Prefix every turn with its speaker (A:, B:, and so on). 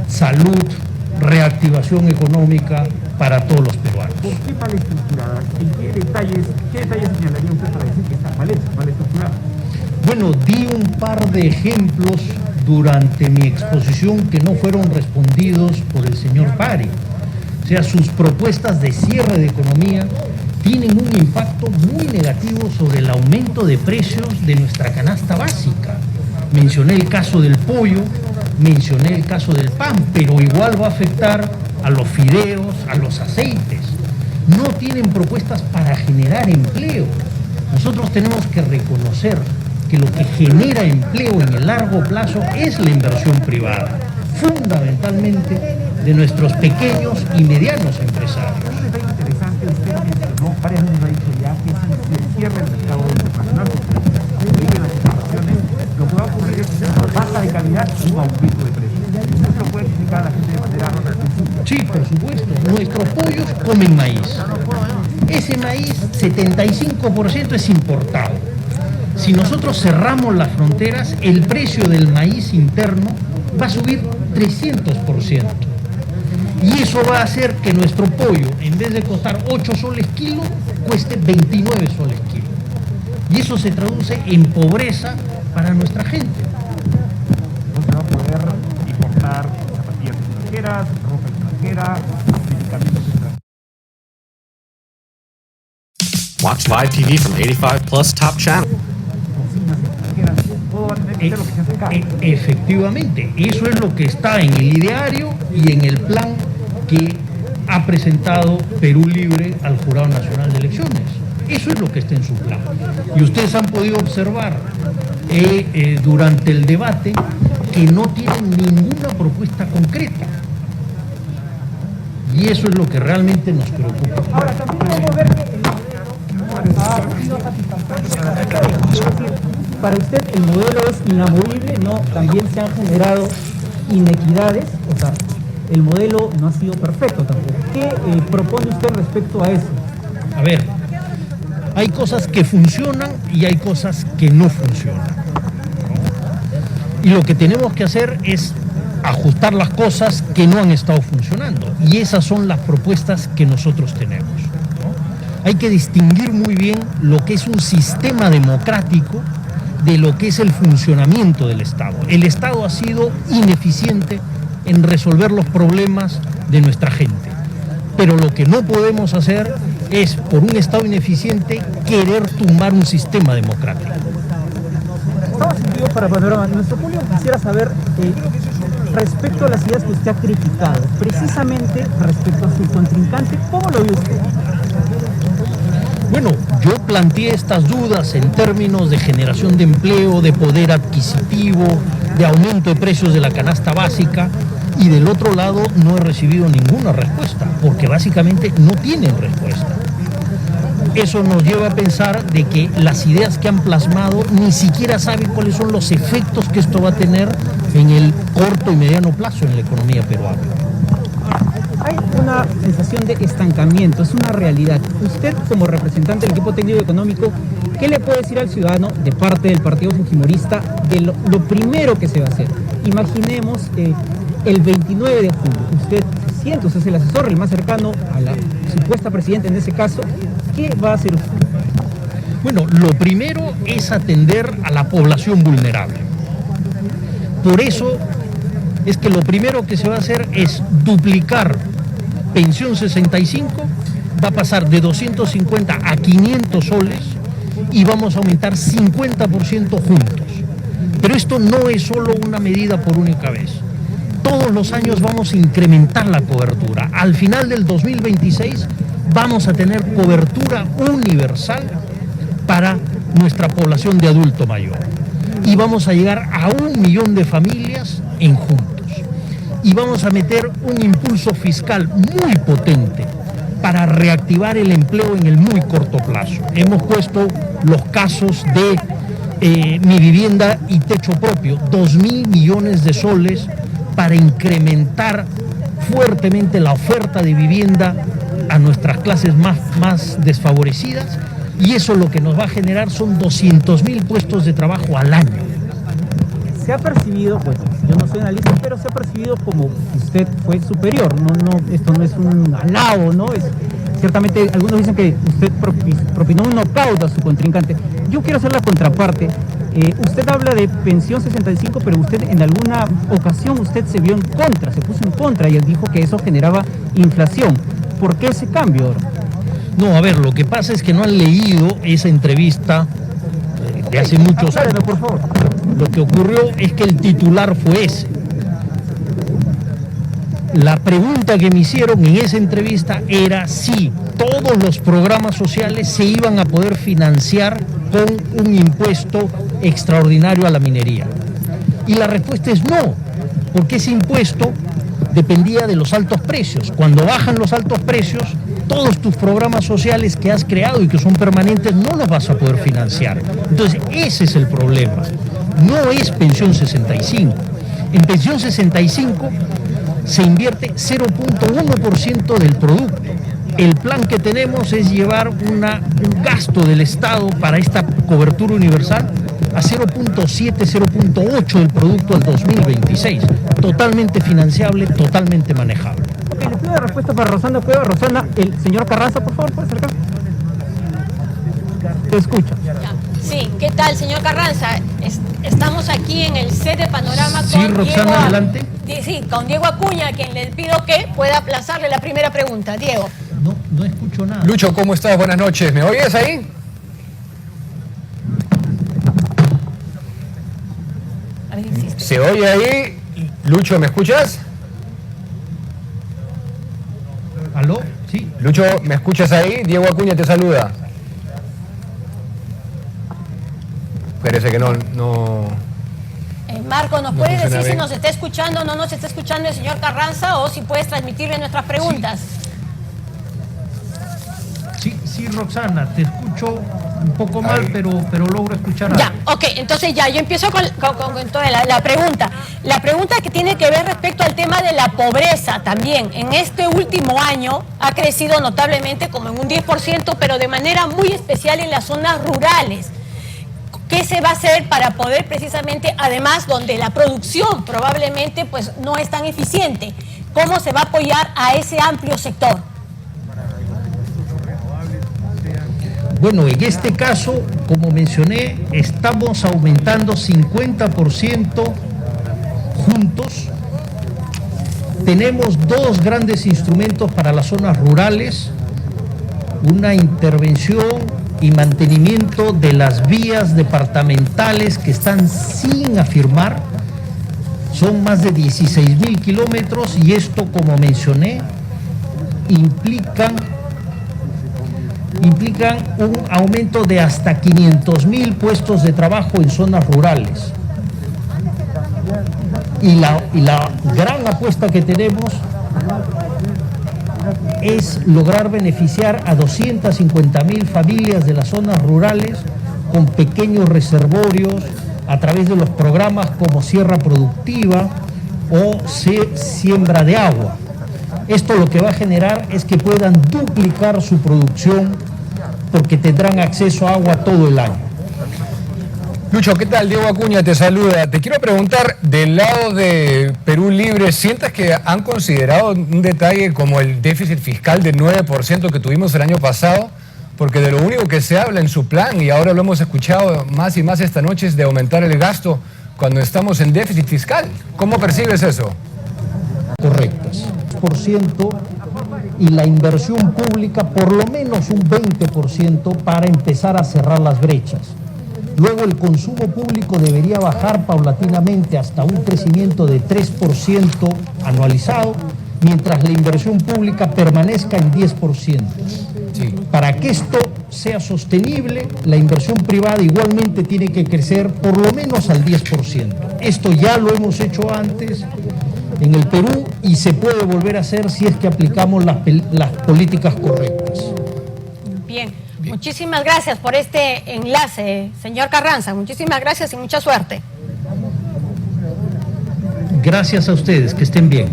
A: salud, reactivación económica para todos los peruanos.
B: ¿Por qué mal estructurada? ¿En qué detalles señalaría usted para decir que está mal hecha, mal estructurada?
A: Bueno, di un par de ejemplos durante mi exposición que no fueron respondidos por el señor Pari. O sea, sus propuestas de cierre de economía tienen un impacto muy negativo sobre el aumento de precios de nuestra canasta básica. Mencioné el caso del pollo, mencioné el caso del pan, pero igual va a afectar a los fideos, a los aceites. No tienen propuestas para generar empleo. Nosotros tenemos que reconocer que lo que genera empleo en el largo plazo es la inversión privada, fundamentalmente de nuestros pequeños y medianos empresarios.
B: Un detalle interesante, usted mencionó, varias veces ha dicho ya que si se cierra el mercado internacional, porque las importaciones, lo que va a ocurrir es que una baja de calidad y un aumento de precios. ¿Eso lo puede explicar a la gente de manera sencilla?
A: Sí, por supuesto. Nuestros pollos comen maíz. Ese maíz, 75% es importado. Si nosotros cerramos las fronteras, el precio del maíz interno va a subir 300%. Y eso va a hacer que nuestro pollo, en vez de costar 8 soles kilo, cueste 29 soles kilo. Y eso se traduce en pobreza para nuestra gente.
B: No se va a poder importar zapatillas extranjeras, ropa extranjera, medicamentos extranjeros.
C: Watch live TV from 85 Plus Top Channel.
A: Efectivamente, eso es lo que está en el ideario y en el plan que ha presentado Perú Libre al Jurado Nacional de Elecciones. Eso es lo que está en su plan. Y ustedes han podido observar durante el debate que no tienen ninguna propuesta concreta. Y eso es lo que realmente nos preocupa.
D: Ahora, también podemos ver que ha sido satisfactorio. Para usted el modelo es inamovible, ¿no? También se han generado inequidades, o sea, el modelo no ha sido perfecto tampoco. ¿Qué propone usted respecto a eso?
A: A ver, hay cosas que funcionan y hay cosas que no funcionan, ¿no? Y lo que tenemos que hacer es ajustar las cosas que no han estado funcionando. Y esas son las propuestas que nosotros tenemos, ¿no? Hay que distinguir muy bien lo que es un sistema democrático de lo que es el funcionamiento del Estado. El Estado ha sido ineficiente en resolver los problemas de nuestra gente. Pero lo que no podemos hacer es, por un Estado ineficiente, querer tumbar un sistema democrático.
D: Estamos en vivo para Panorama. Nuestro público quisiera saber respecto a las ideas que usted ha criticado, precisamente respecto a su contrincante, ¿cómo lo ve usted?
A: Bueno, yo planteé estas dudas en términos de generación de empleo, de poder adquisitivo, de aumento de precios de la canasta básica, y del otro lado no he recibido ninguna respuesta, porque básicamente no tienen respuesta. Eso nos lleva a pensar de que las ideas que han plasmado ni siquiera saben cuáles son los efectos que esto va a tener en el corto y mediano plazo en la economía peruana.
D: Hay una sensación de estancamiento, es una realidad. Usted, como representante del equipo técnico económico, ¿qué le puede decir al ciudadano de parte del Partido Fujimorista de lo primero que se va a hacer? Imaginemos el 29 de julio, usted es el asesor, el más cercano a la supuesta presidenta en ese caso, ¿qué va a hacer usted?
A: Bueno, lo primero es atender a la población vulnerable. Por eso es que lo primero que se va a hacer es duplicar pensión 65, va a pasar de 250 a 500 soles y vamos a aumentar 50% juntos. Pero esto no es solo una medida por única vez. Todos los años vamos a incrementar la cobertura. Al final del 2026 vamos a tener cobertura universal para nuestra población de adulto mayor. Y vamos a llegar a 1 millón de familias en juntos. Y vamos a meter un impulso fiscal muy potente para reactivar el empleo en el muy corto plazo. Hemos puesto los casos de Mi Vivienda y Techo Propio, 2.000 millones de soles para incrementar fuertemente la oferta de vivienda a nuestras clases más desfavorecidas, y eso lo que nos va a generar son 200.000 puestos de trabajo al año.
D: Se ha percibido, pues, yo no soy analista, pero se ha percibido como que usted fue superior. Esto no es un halago, ¿no? Ciertamente, algunos dicen que usted propinó un knockout a su contrincante. Yo quiero hacer la contraparte. Usted habla de pensión 65, pero usted en alguna ocasión usted se vio en contra, se puso en contra y él dijo que eso generaba inflación. ¿Por qué ese cambio?
A: No, a ver, lo que pasa es que no han leído esa entrevista de hace muchos años.
D: Por favor.
A: Lo que ocurrió es que el titular fue ese. La pregunta que me hicieron en esa entrevista era si todos los programas sociales se iban a poder financiar con un impuesto extraordinario a la minería. Y la respuesta es no, porque ese impuesto dependía de los altos precios. Cuando bajan los altos precios, todos tus programas sociales que has creado y que son permanentes no los vas a poder financiar. Entonces, ese es el problema. No es pensión 65. En pensión 65 se invierte 0.1% del producto. El plan que tenemos es llevar un gasto del Estado para esta cobertura universal a 0.7, 0.8 del producto al 2026. Totalmente financiable, totalmente manejable.
D: Ok, le pido la respuesta para Rosana Cueva. Rosana, el señor Carranza, por favor, ¿puede acercar? Te escucho.
E: Sí, ¿qué tal, señor Carranza? Estamos aquí en el set de Panorama con
A: Sí, Roxana,
E: Diego,
A: adelante.
E: Sí, con Diego Acuña, a quien le pido que pueda aplazarle la primera pregunta. Diego.
A: No escucho nada.
F: Lucho, ¿cómo estás? Buenas noches. ¿Me oyes ahí?
E: A ver, insiste.
F: ¿Se oye ahí? Lucho, ¿me escuchas?
A: ¿Aló? Sí.
F: Lucho, ¿me escuchas ahí? Diego Acuña te saluda. Parece que no...
E: Marco, ¿nos
F: No
E: puedes
F: funciona
E: decir si
F: bien.
E: nos está escuchando o no nos está escuchando el señor Carranza o si puedes transmitirle nuestras preguntas?
A: Sí, Roxana, te escucho un poco mal, pero logro escuchar
E: Ya,
A: algo.
E: ok, entonces ya, yo empiezo con toda la pregunta. La pregunta que tiene que ver respecto al tema de la pobreza también. En este último año ha crecido notablemente como en un 10%, pero de manera muy especial en las zonas rurales. ¿Qué se va a hacer para poder precisamente, además donde la producción probablemente pues no es tan eficiente, cómo se va a apoyar a ese amplio sector?
A: Bueno, en este caso, como mencioné, estamos aumentando 50% juntos. Tenemos dos grandes instrumentos para las zonas rurales, una intervención y mantenimiento de las vías departamentales que están sin afirmar. Son más de 16.000 kilómetros y esto, como mencioné, implican un aumento de hasta 500.000 puestos de trabajo en zonas rurales. Y la gran apuesta que tenemos es lograr beneficiar a 250.000 familias de las zonas rurales con pequeños reservorios a través de los programas como Sierra Productiva o Siembra de Agua. Esto lo que va a generar es que puedan duplicar su producción porque tendrán acceso a agua todo el año.
F: Lucho, ¿qué tal? Diego Acuña te saluda. Te quiero preguntar, del lado de Perú Libre, ¿sientes que han considerado un detalle como el déficit fiscal del 9% que tuvimos el año pasado? Porque de lo único que se habla en su plan, y ahora lo hemos escuchado más y más esta noche, es de aumentar el gasto cuando estamos en déficit fiscal. ¿Cómo percibes eso?
A: Correctas. Por ciento y la inversión pública por lo menos un 20% para empezar a cerrar las brechas. Luego el consumo público debería bajar paulatinamente hasta un crecimiento de 3% anualizado, mientras la inversión pública permanezca en 10%.
F: Sí.
A: Para que esto sea sostenible, la inversión privada igualmente tiene que crecer por lo menos al 10%. Esto ya lo hemos hecho antes en el Perú y se puede volver a hacer si es que aplicamos las políticas correctas.
E: Bien, muchísimas gracias por este enlace, señor Carranza. Muchísimas gracias y mucha suerte.
A: Gracias a ustedes, que estén bien.